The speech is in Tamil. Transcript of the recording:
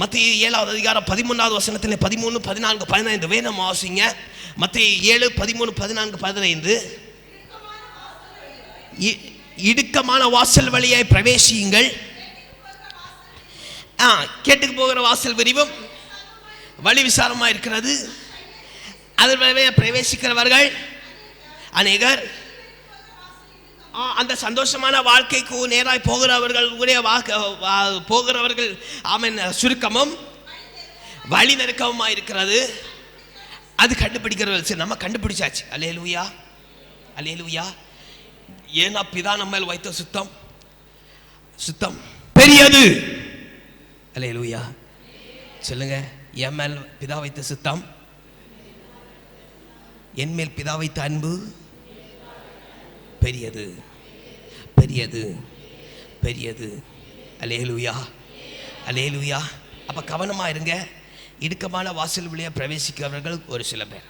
மத்தேயு 7வது அதிகாரம் 13வது வசனத்தில் 13, 14, 15 வேதம் வாசிங்க. மத்தேயு 7, 13, 14, 15. இடுக்கமான வாசல் வழியாய் பிரவேசியுங்கள். கேட்டுக்கு போகிற வாசல் விரிவும் வழி விசாலமாக இருக்கிறது. அதில் பிரவேசிக்கிறவர்கள் அநேகர். அந்த சந்தோஷமான வாழ்க்கைக்கு நேராய் போகிறவர்கள் ஆமென் சுருக்கமும் வழி நெருக்கமுமா இருக்கிறது. அது கண்டுபிடிக்கிறவர்கள். சரி, நம்ம கண்டுபிடிச்சாச்சு. அல்லேலூயா, அல்லேலூயா. ஏன்னா பிதா நம்ம வைத்த சுத்தம் பெரியது. அல்லேலூயா சொல்லுங்க. என் மேல் பிதா வைத்த சுத்தம், என் மேல் பிதா வைத்த அன்பு பெரியது, பெரியது, பெரியது. அல்லேலூயா, அல்லேலூயா. அப்ப கவனமா இருங்க. இடுக்கமான வாசல் வழியா பிரவேசிக்கிறவர்கள் ஒரு சில பேர்.